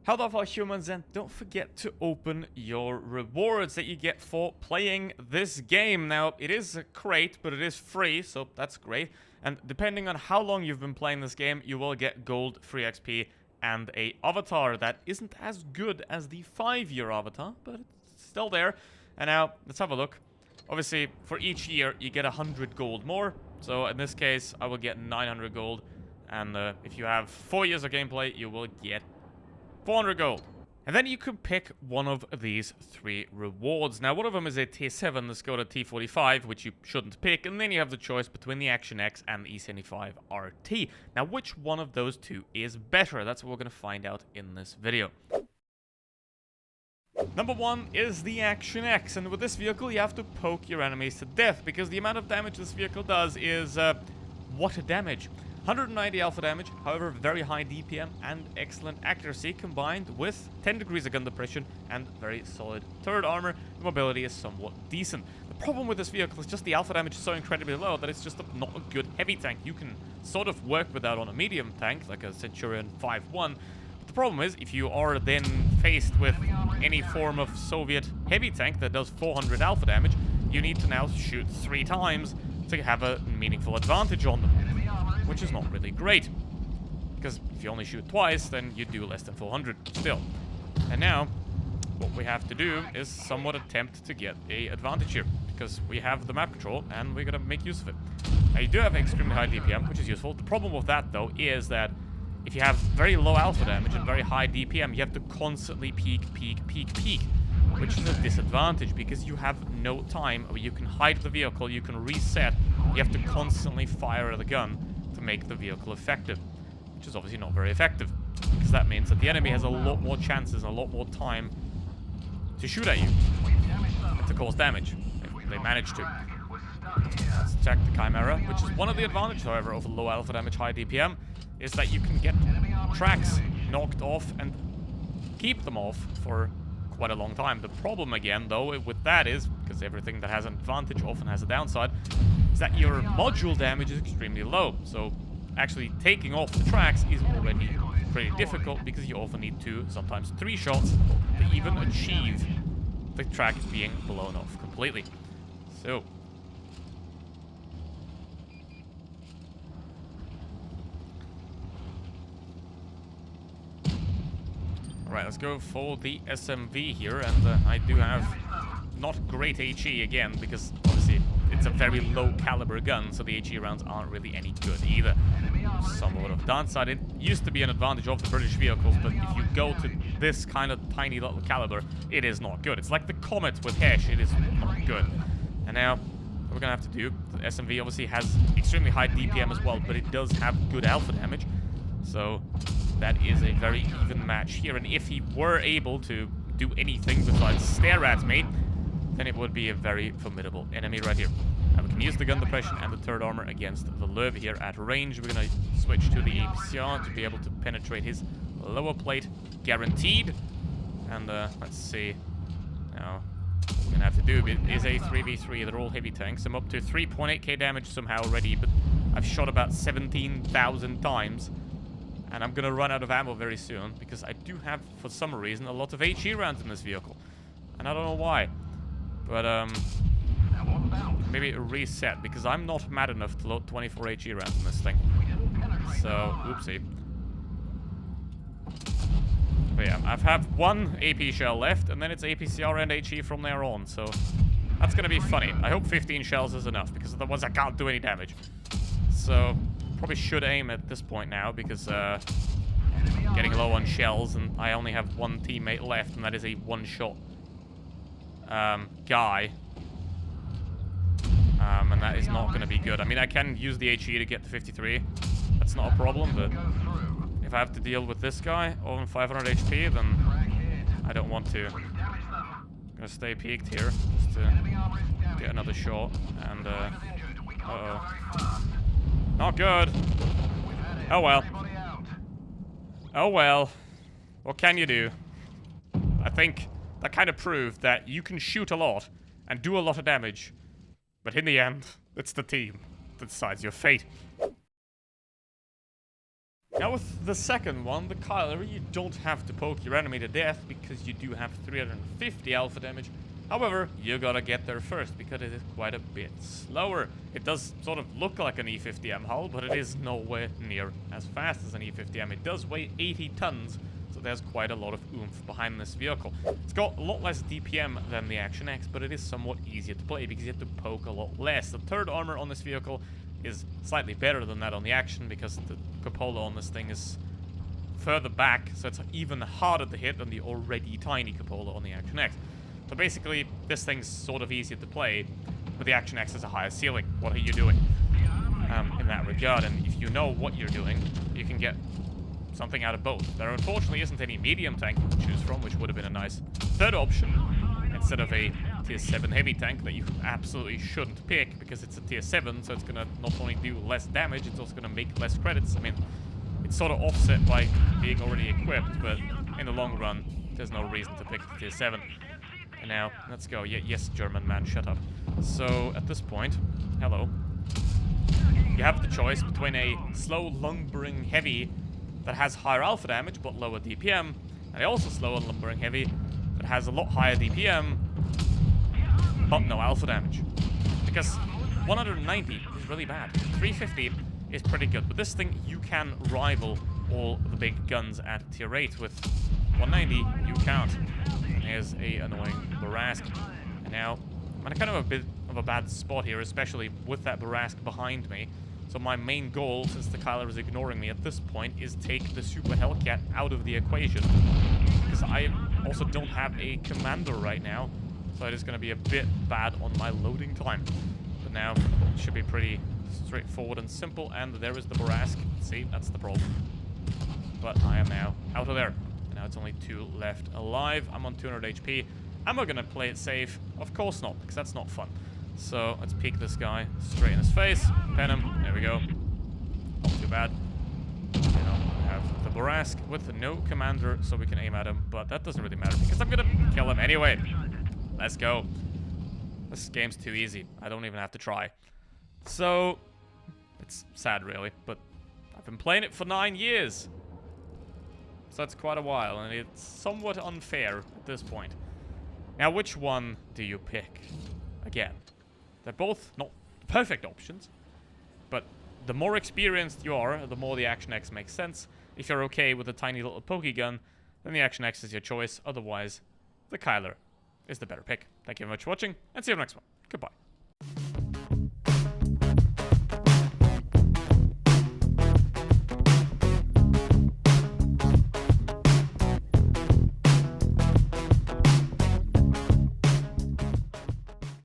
How the far, humans, and don't forget to open your rewards that you get for playing this game. Now, it is a crate, but it is free, so that's great. And depending on how long you've been playing this game, you will get gold, free XP, and a avatar that isn't as good as the 5-year avatar, but it's still there. And now, let's have a look. Obviously, for each year, you get 100 gold more. So, in this case, I will get 900 gold. And if you have 4 years of gameplay, you will get 400 gold. And then you can pick one of these 3 rewards. Now, one of them is a tier 7, let's go to T45, which you shouldn't pick. And then you have the choice between the Action X and the E75 RT. Now, which one of those 2 is better? That's what we're going to find out in this video. Number 1 is the Action X, and with this vehicle you have to poke your enemies to death, because the amount of damage this vehicle does is, what damage? 190 alpha damage, however very high DPM and excellent accuracy combined with 10 degrees of gun depression and very solid turret armor. The mobility is somewhat decent. The problem with this vehicle is just the alpha damage is so incredibly low that it's just not a good heavy tank. You can sort of work with that on a medium tank like a Centurion 5-1. The problem is, if you are then faced with any form of Soviet heavy tank that does 400 alpha damage, you need to now shoot 3 times to have a meaningful advantage on them, which is not really great. Because if you only shoot twice, then you do less than 400 still. And now, what we have to do is somewhat attempt to get a advantage here, because we have the map control and we're gonna make use of it. Now, you do have extremely high DPM, which is useful. The problem with that, though, is that if you have very low alpha damage and very high DPM, you have to constantly peek, which is a disadvantage because you have no time where you can hide the vehicle, you can reset, you have to constantly fire the gun to make the vehicle effective, which is obviously not very effective, because that means that the enemy has a lot more chances and a lot more time to shoot at you and to cause damage, if they manage to. Let's check the Chimera, which is one of the advantages, however, of low alpha damage, high DPM, is that you can get tracks knocked off and keep them off for quite a long time. The problem again, though, with that is, because everything that has an advantage often has a downside, is that your module damage is extremely low. So actually taking off the tracks is already pretty difficult, because you often need 2, sometimes 3 shots to even achieve the track being blown off completely. So alright, let's go for the SMV here, and I do have not great HE again, because obviously it's a very low caliber gun, so the HE rounds aren't really any good either. Somewhat of downside. It used to be an advantage of the British vehicles, but if you go to this kind of tiny little caliber, it is not good. It's like the Comet with Hesh, it is not good. And now, what we're gonna have to do, the SMV obviously has extremely high DPM as well, but it does have good alpha damage, so that is a very even match here. And if he were able to do anything besides stare at me, then it would be a very formidable enemy right here. And we can use the gun depression and the turret armor against the Löwe here at range. We're going to switch to the APCR to be able to penetrate his lower plate, guaranteed. And let's see. Now, what we're going to have to do is a 3v3. They're all heavy tanks. I'm up to 3.8k damage somehow already, but I've shot about 17,000 times. And I'm gonna run out of ammo very soon, because I do have, for some reason, a lot of HE rounds in this vehicle. And I don't know why. But, maybe a reset, because I'm not mad enough to load 24 HE rounds in this thing. So, oopsie. But yeah, I have 1 AP shell left, and then it's APCR and HE from there on, so that's gonna be funny. I hope 15 shells is enough, because otherwise I can't do any damage. So probably should aim at this point now, because getting low on shells, and I only have 1 teammate left, and that is a 1-shot guy. And that is not going to be good. I mean, I can use the HE to get to 53. That's not a problem, but if I have to deal with this guy on 500 HP, then I don't want to. I'm going to stay peeked here, just to get another shot, and uh-oh. Not good. Oh well. Oh well. What can you do? I think that kind of proved that you can shoot a lot and do a lot of damage, but in the end, it's the team that decides your fate. Now with the second one, the Kyler, you don't have to poke your enemy to death because you do have 350 alpha damage. However, you gotta get there first because it is quite a bit slower. It does sort of look like an E50M hull, but it is nowhere near as fast as an E50M. It does weigh 80 tons, so there's quite a lot of oomph behind this vehicle. It's got a lot less DPM than the Action X, but it is somewhat easier to play because you have to poke a lot less. The third armor on this vehicle is slightly better than that on the Action because the cupola on this thing is further back, so it's even harder to hit than the already tiny cupola on the Action X. So basically, this thing's sort of easier to play, but the Action X has a higher ceiling. What are you doing in that regard? And if you know what you're doing, you can get something out of both. There unfortunately isn't any medium tank you can choose from, which would have been a nice third option, instead of a tier 7 heavy tank that you absolutely shouldn't pick, because it's a tier 7, so it's going to not only do less damage, it's also going to make less credits. I mean, it's sort of offset by being already equipped, but in the long run, there's no reason to pick the tier 7. And now, let's go. Yes, German man, shut up. So, at this point, hello. You have the choice between a slow, lumbering heavy that has higher alpha damage, but lower DPM, and a also slow and lumbering heavy that has a lot higher DPM, but no alpha damage. Because 190 is really bad. 350 is pretty good, but this thing, you can rival all the big guns at tier 8 with 190, you can't. And here's a annoying Barask. And now, I'm in kind of a bit of a bad spot here, especially with that Barask behind me. So my main goal, since the Kyler is ignoring me at this point, is take the Super Hellcat out of the equation. Because I also don't have a commander right now, so it is going to be a bit bad on my loading time. But now, it should be pretty straightforward and simple, and there is the Barask. See, that's the problem. But I am now out of there. Now it's only 2 left alive. I'm on 200 HP. Am I going to play it safe? Of course not, because that's not fun. So let's peek this guy straight in his face. Pen him. There we go. Not too bad. You know, we have the Barask with no commander, so we can aim at him. But that doesn't really matter because I'm going to kill him anyway. Let's go. This game's too easy. I don't even have to try. So, it's sad really, but I've been playing it for 9 years. So that's quite a while, and it's somewhat unfair at this point. Now, which one do you pick? Again, they're both not perfect options, but the more experienced you are, the more the Action X makes sense. If you're okay with a tiny little pokey gun, then the Action X is your choice. Otherwise, the Kyler is the better pick. Thank you very much for watching, and see you in the next one. Goodbye.